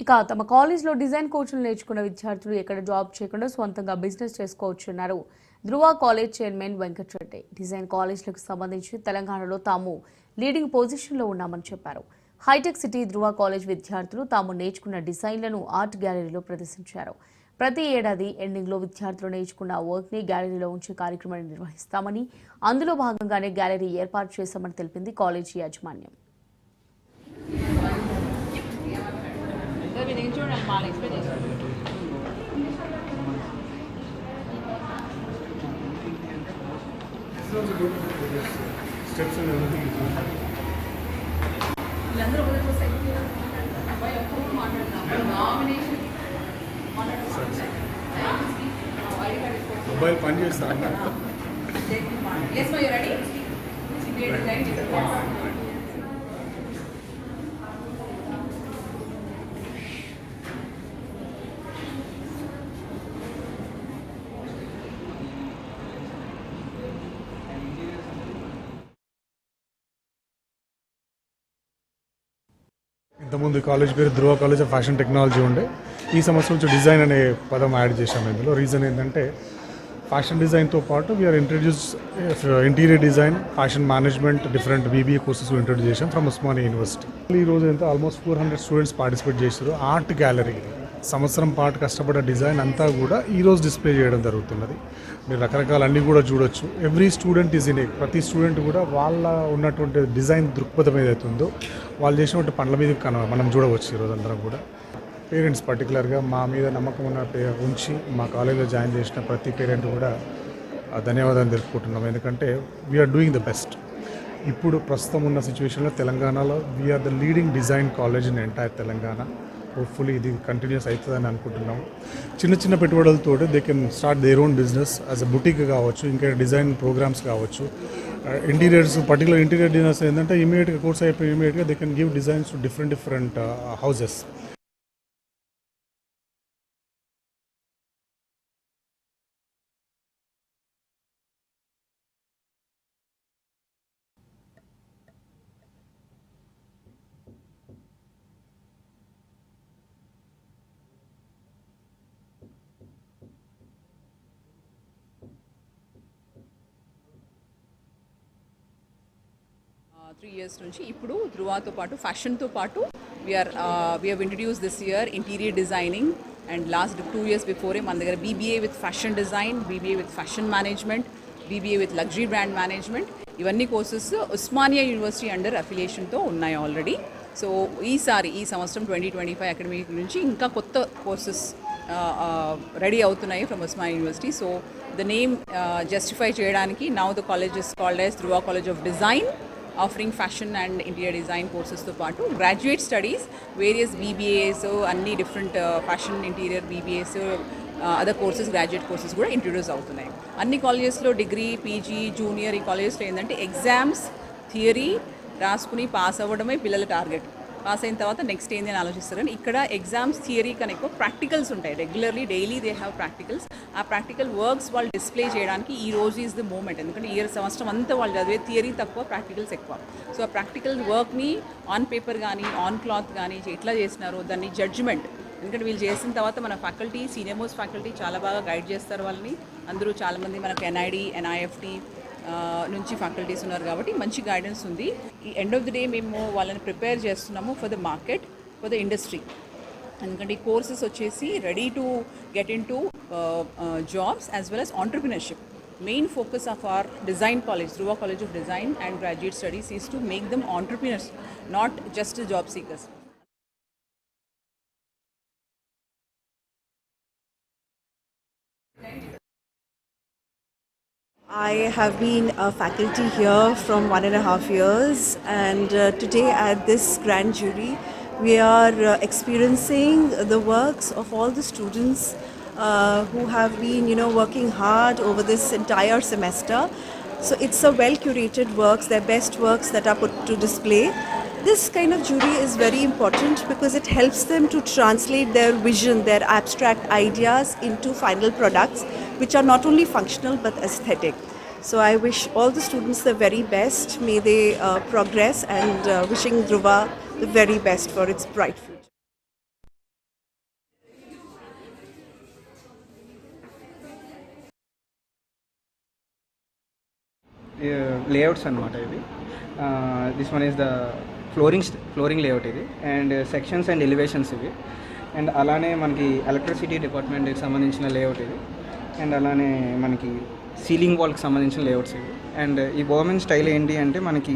ఇక తమ కాలేజ్లో డిజైన్ కోర్సులు నేర్చుకున్న విద్యార్థులు ఎక్కడ జాబ్ చేయకుండా సొంతంగా బిజినెస్ చేసుకోవచ్చున్నారు ధృవ కాలేజ్ చైర్మన్ వెంకటరెడ్డి. డిజైన్ కాలేజ్లకు సంబంధించి తెలంగాణలో తాము లీడింగ్ పొజిషన్లో ఉన్నామని చెప్పారు. హైటెక్ సిటీ ధృవ కాలేజ్ విద్యార్థులు తాము నేర్చుకున్న డిజైన్లను ఆర్ట్ గ్యాలరీలో ప్రదర్శించారు. ప్రతి ఏడాది ఎండింగ్లో విద్యార్థులు నేర్చుకున్న వర్క్ని గ్యాలరీలో ఉంచే కార్యక్రమాన్ని నిర్వహిస్తామని, అందులో భాగంగానే గ్యాలరీ ఏర్పాటు చేశామని తెలిపింది కాలేజీ యాజమాన్యం. Steps and everything is good. Mobile పని చేస్తా ఇంతకుముందు కాలేజ్ పేరు ధృవ కాలేజ్ ఆఫ్ ఫ్యాషన్ టెక్నాలజీ ఉండే. ఈ సంవత్సరం నుంచి డిజైన్ అనే పదం యాడ్ చేశాము. ఇందులో రీజన్ ఏంటంటే ఫ్యాషన్ డిజైన్తో పాటు we are introduce interior design, fashion management, different BBA courses introduce చేశాం ఫ్రమ్ ఉస్మానియా యూనివర్సిటీ. ఈ రోజు ఎంత ఆల్మోస్ట్ 400 స్టూడెంట్స్ పార్టిసిపేట్ చేశారు. ఆర్ట్ గ్యాలరీ సంవత్సరం పాటు కష్టపడ్డ డిజైన్ అంతా కూడా ఈరోజు డిస్ప్లే చేయడం జరుగుతున్నది. మీరు రకరకాల అన్నీ కూడా చూడొచ్చు. ఎవ్రీ స్టూడెంట్ ఈజ్ ఇన్ ప్రతి స్టూడెంట్ కూడా వాళ్ళ ఉన్నటువంటి డిజైన్ దృక్పథం ఏదైతే ఉందో వాళ్ళు చేసినటువంటి పనుల మీద మనం చూడవచ్చు. ఈరోజు అందరం కూడా పేరెంట్స్ పర్టికులర్గా మా మీద నమ్మకం ఉన్న ఉంచి మా కాలేజీలో జాయిన్ చేసిన ప్రతి పేరెంట్ కూడా ధన్యవాదాలు తెలుపుకుంటున్నాం. ఎందుకంటే వీఆర్ డూయింగ్ ద బెస్ట్. ఇప్పుడు ప్రస్తుతం ఉన్న సిచ్యువేషన్లో తెలంగాణలో we're the leading design college in entire Telangana. Hopefully ఇది కంటిన్యూస్ అవుతుందని అనుకుంటున్నాం. చిన్న చిన్న పెట్టుబడులతో they can start their own business as a boutique కావచ్చు, ఇంకా డిజైన్ ప్రోగ్రామ్స్ కావచ్చు, ఇంటీరియర్స్ పర్టికులర్ ఇంటీరియర్ డిజైనర్స్ ఏంటంటే ఇమీడియట్గా కోర్స్ అయిపోయి ఇమీడియట్గా they can give designs to different houses. Three years నుంచి ఇప్పుడు ధృవతో పాటు ఫ్యాషన్తో పాటు we have introduce this year interior designing and last 2 years before మన దగ్గర BBA with fashion design, BBA with fashion management, BBA with luxury brand management, ఇవన్నీ courses Osmania university under అఫిలియేషన్తో ఉన్నాయి ఆల్రెడీ. సో ఈ సంవత్సరం 2025 అకాడమిక్ నుంచి ఇంకా కొత్త కోర్సెస్ రెడీ అవుతున్నాయి from Osmania university. So the name justify చేయడానికి now the college is called as Dhruva college of design, offering fashion and interior design కోర్సెస్తో పాటు గ్రాడ్యుయేట్ స్టడీస్, వేరియస్ బీబీఏస్, అన్ని different fashion interior BBAs, other courses, graduate courses కూడా introduce అవుతున్నాయి. అన్ని కాలేజెస్లో degree, PG, junior ఈ కాలేజెస్లో ఏంటంటే ఎగ్జామ్స్, థియరీ రాసుకుని పాస్ అవ్వడమే పిల్లల టార్గెట్. పాస్ అయిన తర్వాత నెక్స్ట్ ఏంది అని ఆలోచిస్తారని ఇక్కడ ఎగ్జామ్స్, థియరీ కన్నా ఎక్కువ ప్రాక్టికల్స్ ఉంటాయి. Regularly daily they have practicals. ఆ ప్రాక్టికల్ వర్క్స్ వాళ్ళు డిస్ప్లే చేయడానికి ఈ రోజు ఈజ్ ద మూమెంట్. ఎందుకంటే సంవత్సరం అంతా వాళ్ళు చదివే థియరీ తక్కువ, ప్రాక్టికల్స్ ఎక్కువ. సో ఆ ప్రాక్టికల్ వర్క్ని ఆన్ పేపర్ కానీ ఆన్ క్లాత్ కానీ ఎట్లా చేసినారో దాన్ని జడ్జిమెంట్. ఎందుకంటే వీళ్ళు చేసిన తర్వాత మన ఫ్యాకల్టీ, సీనియర్ మోస్ట్ ఫ్యాకల్టీ చాలా బాగా గైడ్ చేస్తారు వాళ్ళని. అందరూ చాలామంది మనకు ఎన్ఐడి, ఎన్ఐఎఫ్టి నుంచి ఫ్యాకల్టీస్ ఉన్నారు కాబట్టి మంచి గైడెన్స్ ఉంది. ఈ ఎండ్ ఆఫ్ ది డే మేము వాళ్ళని ప్రిపేర్ చేస్తున్నాము for the market, for the industry. ఎందుకంటే ఈ కోర్సెస్ వచ్చేసి ready to get in to jobs as well as entrepreneurship. Main focus of our design college, Dhruva College of Design and Graduate Studies, is to make them entrepreneurs, not just job seekers. I have been a faculty here from 1.5 years, and today at this grand jury we are experiencing the works of all the students who have been working hard over this entire semester. So it's a well curated works, their best works that are put to display. This kind of jury is very important because it helps them to translate their vision, their abstract ideas into final products which are not only functional but aesthetic. So I wish all the students the very best. May they progress, and wishing Dhruva the very best for its bright future. Layouts అనమాట ఇది. This one is the flooring layout ఇది, and sections and elevations ఇవి. And అలానే మనకి electricity డిపార్ట్మెంట్కి సంబంధించిన layout ఇది, and అలానే మనకి సీలింగ్ వాల్కి సంబంధించిన లేఅవుట్స్ ఇవి. అండ్ ఈ బోహెమియన్ స్టైల్ ఏంటి అంటే మనకి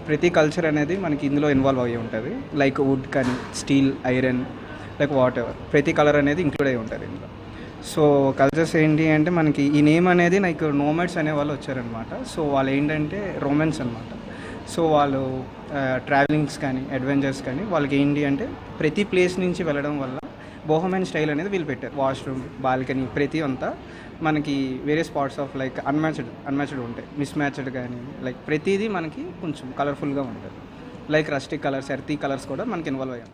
ప్రతి కల్చర్ అనేది మనకి ఇందులో ఇన్వాల్వ్ అయ్యి ఉంటుంది. లైక్ వుడ్ కానీ, steel, iron, like what ever, ప్రతి కలర్ అనేది ఇంక్లూడ్ అయ్యి ఉంటుంది ఇందులో. సో కల్చర్స్ ఏంటి అంటే మనకి ఈ నేమ్ అనేది లైక్ నోమాడ్స్ అనే వాళ్ళు వచ్చారనమాట. సో వాళ్ళు ఏంటంటే రోమన్స్ అనమాట. సో వాళ్ళు ట్రావెలింగ్స్ కానీ, అడ్వెంచర్స్ కానీ, వాళ్ళకి ఏంటి అంటే ప్రతి ప్లేస్ నుంచి వెళ్ళడం వల్ల బోహెమియన్ స్టైల్ అనేది వీళ్ళు పెట్టారు. వాష్రూమ్, బాల్కనీ, ప్రతి అంతా మనకి వేరే స్పాట్స్ ఆఫ్ లైక్ అన్మ్యాచ్డ్ ఉంటాయి, మిస్ మ్యాచ్డ్ కానీ, లైక్ ప్రతిదీ మనకి కొంచెం కలర్ఫుల్గా ఉంటుంది. లైక్ రస్టిక్ కలర్స్, ఎర్తీ కలర్స్ కూడా మనకి ఇన్వాల్వ్ అయ్యాయి.